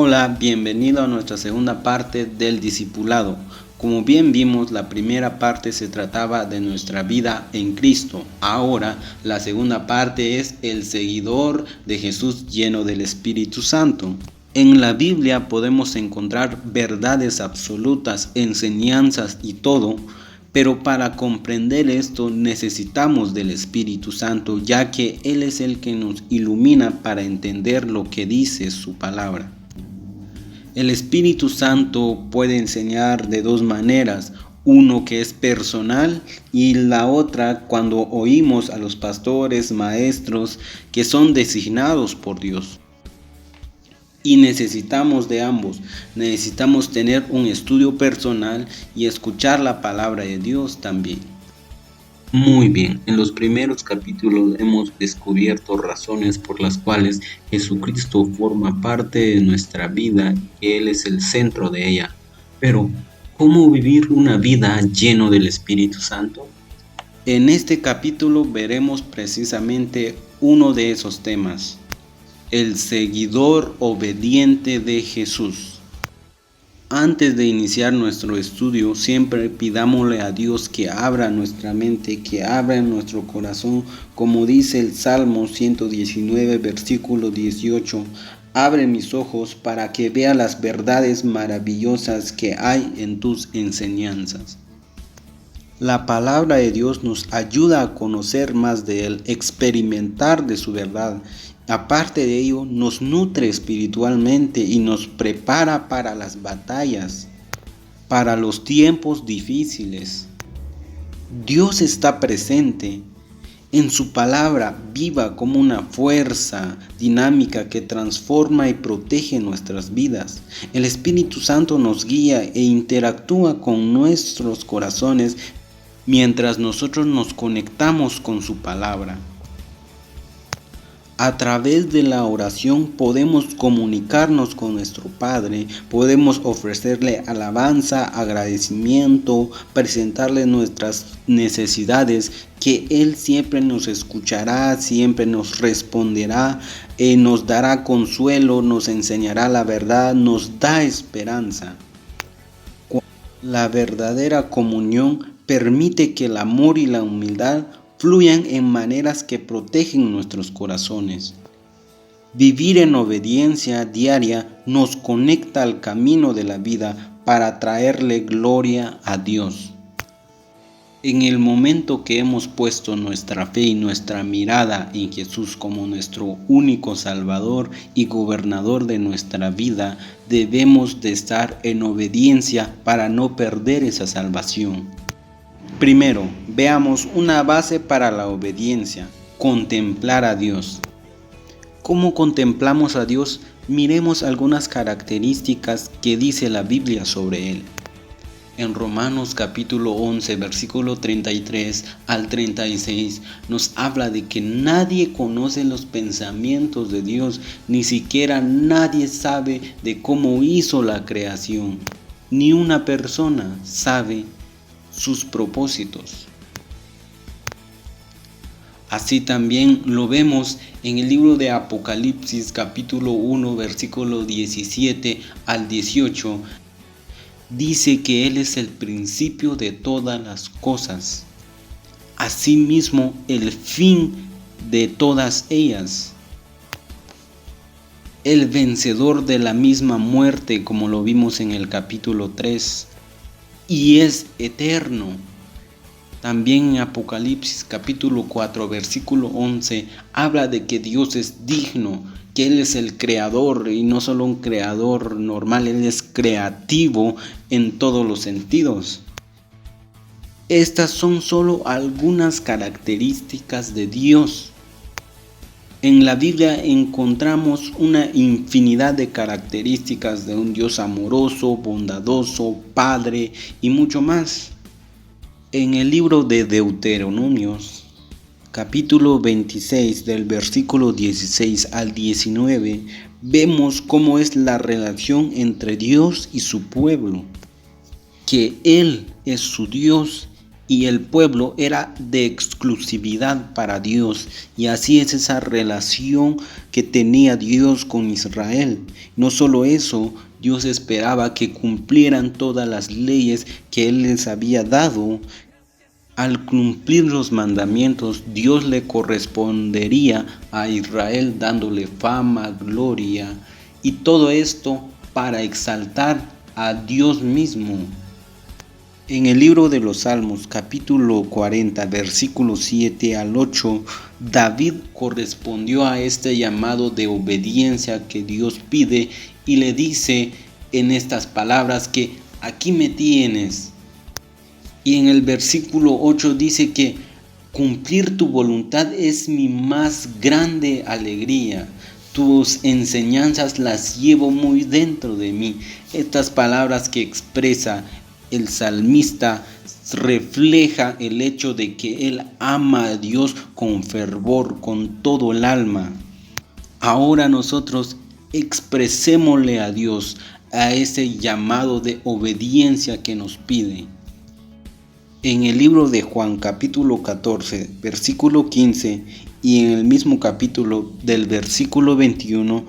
Hola, bienvenido a nuestra segunda parte del discipulado. Como bien vimos, la primera parte se trataba de nuestra vida en Cristo. Ahora, la segunda parte es el seguidor de Jesús lleno del Espíritu Santo. En la Biblia podemos encontrar verdades absolutas, enseñanzas y todo, pero para comprender esto necesitamos del Espíritu Santo, ya que Él es el que nos ilumina para entender lo que dice su palabra. El Espíritu Santo puede enseñar de dos maneras, uno que es personal y la otra cuando oímos a los pastores, maestros que son designados por Dios. Y necesitamos de ambos, necesitamos tener un estudio personal y escuchar la palabra de Dios también. Muy bien, en los primeros capítulos hemos descubierto razones por las cuales Jesucristo forma parte de nuestra vida y que Él es el centro de ella. Pero, ¿cómo vivir una vida lleno del Espíritu Santo? En este capítulo veremos precisamente uno de esos temas, el seguidor obediente de Jesús. Antes de iniciar nuestro estudio, siempre pidámosle a Dios que abra nuestra mente, que abra nuestro corazón, como dice el Salmo 119, versículo 18. Abre mis ojos para que vea las verdades maravillosas que hay en tus enseñanzas. La palabra de Dios nos ayuda a conocer más de Él, experimentar de su verdad. Aparte de ello, nos nutre espiritualmente y nos prepara para las batallas, para los tiempos difíciles. Dios está presente en su palabra viva como una fuerza dinámica que transforma y protege nuestras vidas. El Espíritu Santo nos guía e interactúa con nuestros corazones mientras nosotros nos conectamos con su palabra. A través de la oración podemos comunicarnos con nuestro Padre, podemos ofrecerle alabanza, agradecimiento, presentarle nuestras necesidades, que Él siempre nos escuchará, siempre nos responderá, nos dará consuelo, nos enseñará la verdad, nos da esperanza. La verdadera comunión permite que el amor y la humildad fluyan en maneras que protegen nuestros corazones. Vivir en obediencia diaria nos conecta al camino de la vida para traerle gloria a Dios. En el momento que hemos puesto nuestra fe y nuestra mirada en Jesús como nuestro único Salvador y gobernador de nuestra vida, debemos de estar en obediencia para no perder esa salvación. Primero, veamos una base para la obediencia, contemplar a Dios. ¿Cómo contemplamos a Dios? Miremos algunas características que dice la Biblia sobre Él. En Romanos capítulo 11, versículo 33 al 36, nos habla de que nadie conoce los pensamientos de Dios, ni siquiera nadie sabe de cómo hizo la creación. Ni una persona sabe sus propósitos. Así también lo vemos en el libro de Apocalipsis capítulo 1 versículo 17 al 18. Dice que Él es el principio de todas las cosas, asimismo el fin de todas ellas, el vencedor de la misma muerte, como lo vimos en el capítulo 3. Y es eterno. También en Apocalipsis capítulo 4 versículo 11 habla de que Dios es digno, que Él es el creador y no solo un creador normal, Él es creativo en todos los sentidos. Estas son solo algunas características de Dios. En la Biblia encontramos una infinidad de características de un Dios amoroso, bondadoso, Padre y mucho más. En el libro de Deuteronomios, capítulo 26, del versículo 16 al 19, vemos cómo es la relación entre Dios y su pueblo, que Él es su Dios y el pueblo era de exclusividad para Dios. Y así es esa relación que tenía Dios con Israel. No solo eso, Dios esperaba que cumplieran todas las leyes que Él les había dado. Al cumplir los mandamientos, Dios le correspondería a Israel dándole fama, gloria y todo esto para exaltar a Dios mismo. En el libro de los Salmos, capítulo 40, versículos 7 al 8, David correspondió a este llamado de obediencia que Dios pide y le dice en estas palabras que aquí me tienes. Y en el versículo 8 dice que cumplir tu voluntad es mi más grande alegría. Tus enseñanzas las llevo muy dentro de mí. Estas palabras que expresa el salmista refleja el hecho de que él ama a Dios con fervor, con todo el alma. Ahora nosotros expresémosle a Dios a ese llamado de obediencia que nos pide. En el libro de Juan capítulo 14, versículo 15 y en el mismo capítulo del versículo 21,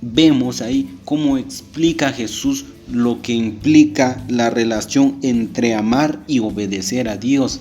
vemos ahí cómo explica Jesús lo que implica la relación entre amar y obedecer a Dios.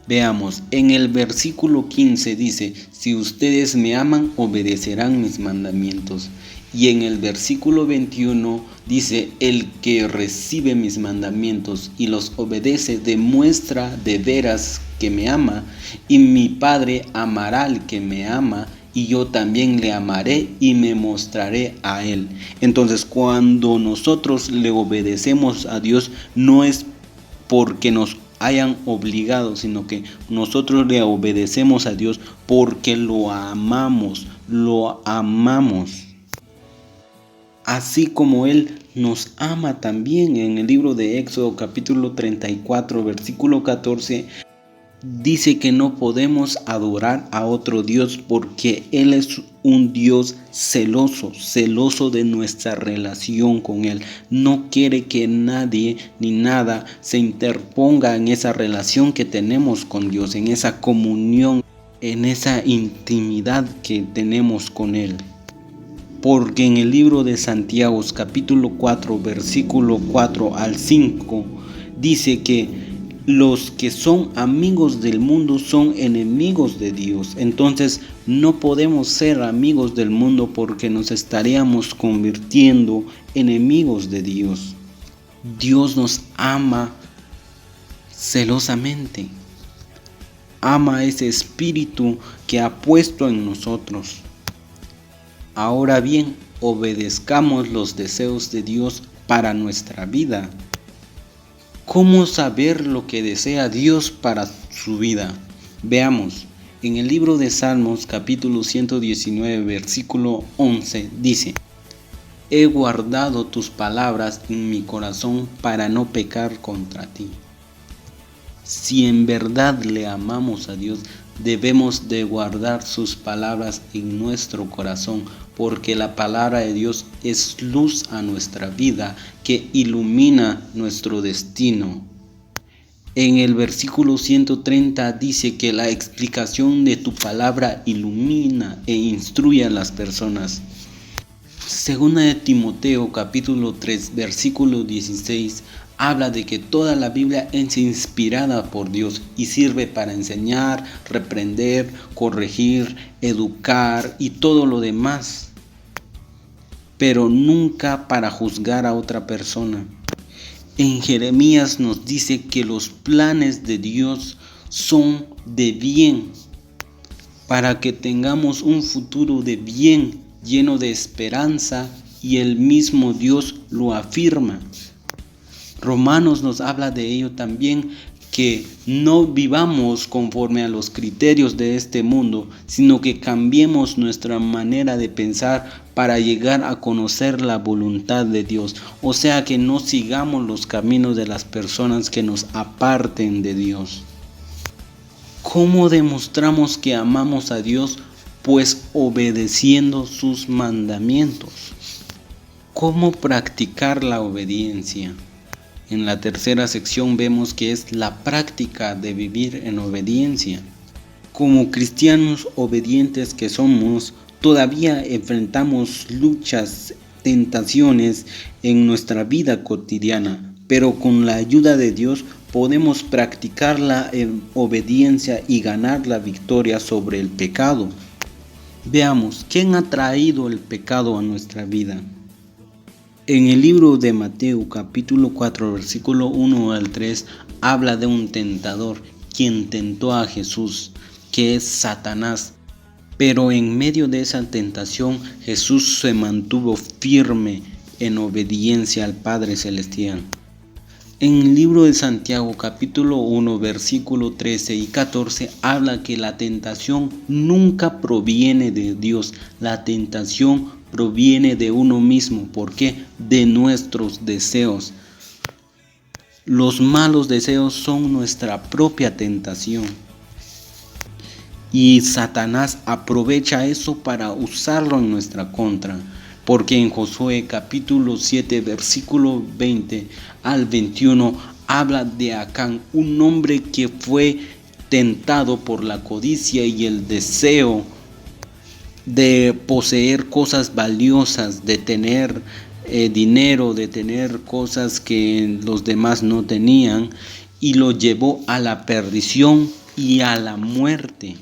Veamos, en el versículo 15 dice, si ustedes me aman, obedecerán mis mandamientos. Y en el versículo 21 dice, el que recibe mis mandamientos y los obedece demuestra de veras que me ama, y mi Padre amará al que me ama, y yo también le amaré y me mostraré a él. Entonces, cuando nosotros le obedecemos a Dios, no es porque nos hayan obligado, sino que nosotros le obedecemos a Dios porque lo amamos. Así como Él nos ama también. En el libro de Éxodo capítulo 34 versículo 14 dice que no podemos adorar a otro Dios porque Él es un Dios celoso de nuestra relación con Él. No quiere que nadie ni nada se interponga en esa relación que tenemos con Dios, en esa comunión, en esa intimidad que tenemos con Él. Porque en el libro de Santiago capítulo 4 versículo 4 al 5 dice que los que son amigos del mundo son enemigos de Dios. Entonces no podemos ser amigos del mundo porque nos estaríamos convirtiendo en enemigos de Dios. Dios nos ama celosamente. Ama ese espíritu que ha puesto en nosotros. Ahora bien, obedezcamos los deseos de Dios para nuestra vida. ¿Cómo saber lo que desea Dios para su vida? Veamos, en el libro de Salmos capítulo 119 versículo 11 dice, he guardado tus palabras en mi corazón para no pecar contra ti. Si en verdad le amamos a Dios, debemos de guardar sus palabras en nuestro corazón, porque la palabra de Dios es luz a nuestra vida que ilumina nuestro destino. En el versículo 130 dice que la explicación de tu palabra ilumina e instruye a las personas. Segunda de Timoteo capítulo 3 versículo 16 habla de que toda la Biblia es inspirada por Dios y sirve para enseñar, reprender, corregir, educar y todo lo demás, pero nunca para juzgar a otra persona. En Jeremías nos dice que los planes de Dios son de bien, para que tengamos un futuro de bien, lleno de esperanza, y el mismo Dios lo afirma. Romanos nos habla de ello también, que no vivamos conforme a los criterios de este mundo, sino que cambiemos nuestra manera de pensar para llegar a conocer la voluntad de Dios. O sea, que no sigamos los caminos de las personas que nos aparten de Dios. ¿Cómo demostramos que amamos a Dios? Pues obedeciendo sus mandamientos. ¿Cómo practicar la obediencia? En la tercera sección vemos que es la práctica de vivir en obediencia. Como cristianos obedientes que somos, todavía enfrentamos luchas, tentaciones en nuestra vida cotidiana, pero con la ayuda de Dios podemos practicar en obediencia y ganar la victoria sobre el pecado. Veamos, ¿quién ha traído el pecado a nuestra vida? En el libro de Mateo capítulo 4 versículo 1 al 3 habla de un tentador quien tentó a Jesús, que es Satanás. Pero en medio de esa tentación Jesús se mantuvo firme en obediencia al Padre Celestial. En el libro de Santiago capítulo 1 versículo 13 y 14 habla que la tentación nunca proviene de Dios, la tentación proviene de uno mismo. ¿Por qué? De nuestros deseos. Los malos deseos son nuestra propia tentación. Y Satanás aprovecha eso para usarlo en nuestra contra. Porque en Josué capítulo 7 versículo 20 al 21 habla de Acán, un hombre que fue tentado por la codicia y el deseo de poseer cosas valiosas, de tener dinero, de tener cosas que los demás no tenían, y lo llevó a la perdición y a la muerte.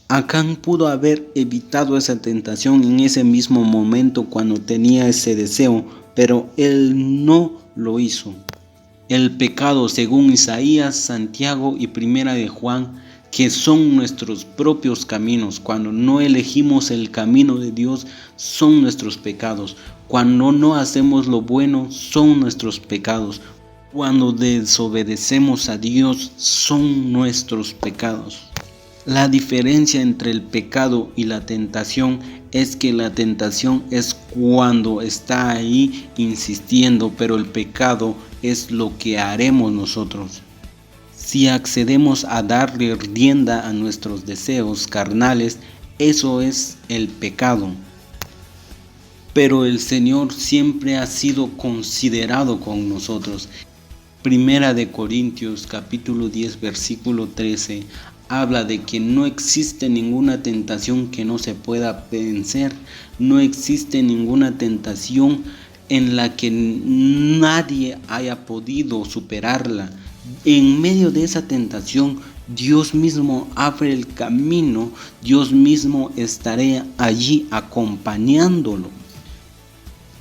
Acán pudo haber evitado esa tentación en ese mismo momento cuando tenía ese deseo, pero él no lo hizo. El pecado, según Isaías, Santiago y Primera de Juan, que son nuestros propios caminos, cuando no elegimos el camino de Dios, son nuestros pecados. Cuando no hacemos lo bueno, son nuestros pecados. Cuando desobedecemos a Dios, son nuestros pecados. La diferencia entre el pecado y la tentación es que la tentación es cuando está ahí insistiendo, pero el pecado es lo que haremos nosotros. Si accedemos a darle rienda a nuestros deseos carnales, eso es el pecado. Pero el Señor siempre ha sido considerado con nosotros. Primera de Corintios capítulo 10 versículo 13 habla de que no existe ninguna tentación que no se pueda vencer, no existe ninguna tentación en la que nadie haya podido superarla. En medio de esa tentación, Dios mismo abre el camino, Dios mismo estará allí acompañándolo.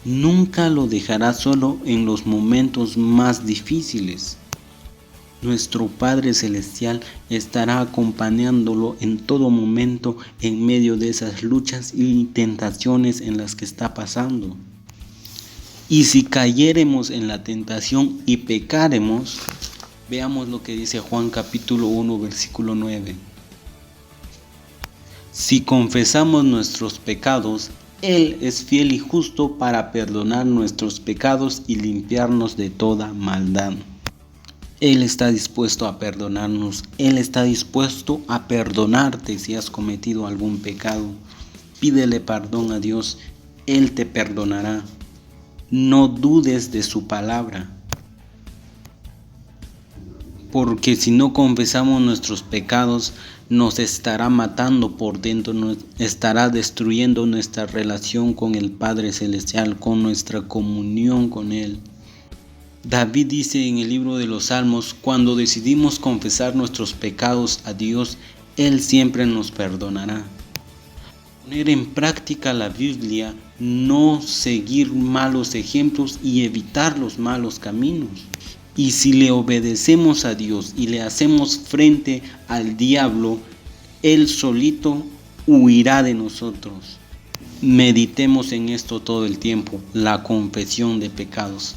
Nunca lo dejará solo en los momentos más difíciles. Nuestro Padre Celestial estará acompañándolo en todo momento en medio de esas luchas y tentaciones en las que está pasando. Y si cayéremos en la tentación y pecáremos, veamos lo que dice Juan capítulo 1 versículo 9. Si confesamos nuestros pecados, Él es fiel y justo para perdonar nuestros pecados y limpiarnos de toda maldad. Él está dispuesto a perdonarnos, Él está dispuesto a perdonarte si has cometido algún pecado. Pídele perdón a Dios, Él te perdonará. No dudes de su palabra. Porque si no confesamos nuestros pecados, nos estará matando por dentro, nos estará destruyendo nuestra relación con el Padre Celestial, con nuestra comunión con Él. David dice en el libro de los Salmos, cuando decidimos confesar nuestros pecados a Dios, Él siempre nos perdonará. Poner en práctica la Biblia, no seguir malos ejemplos y evitar los malos caminos. Y si le obedecemos a Dios y le hacemos frente al diablo, Él solito huirá de nosotros. Meditemos en esto todo el tiempo, la confesión de pecados.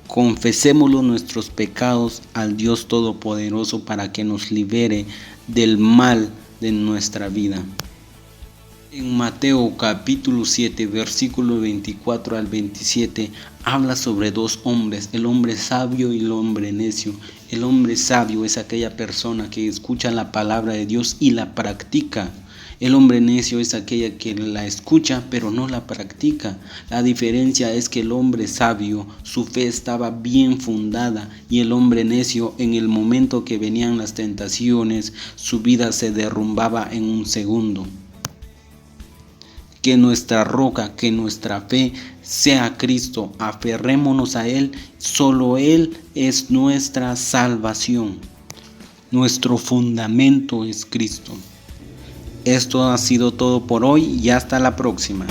Confesémoslo nuestros pecados al Dios Todopoderoso para que nos libere del mal de nuestra vida. En Mateo capítulo 7, versículo 24 al 27, habla sobre dos hombres, el hombre sabio y el hombre necio. El hombre sabio es aquella persona que escucha la palabra de Dios y la practica. El hombre necio es aquella que la escucha pero no la practica. La diferencia es que el hombre sabio, su fe estaba bien fundada, y el hombre necio, en el momento que venían las tentaciones, su vida se derrumbaba en un segundo. Que nuestra roca, que nuestra fe sea Cristo. Aferrémonos a Él. Solo Él es nuestra salvación. Nuestro fundamento es Cristo. Esto ha sido todo por hoy y hasta la próxima.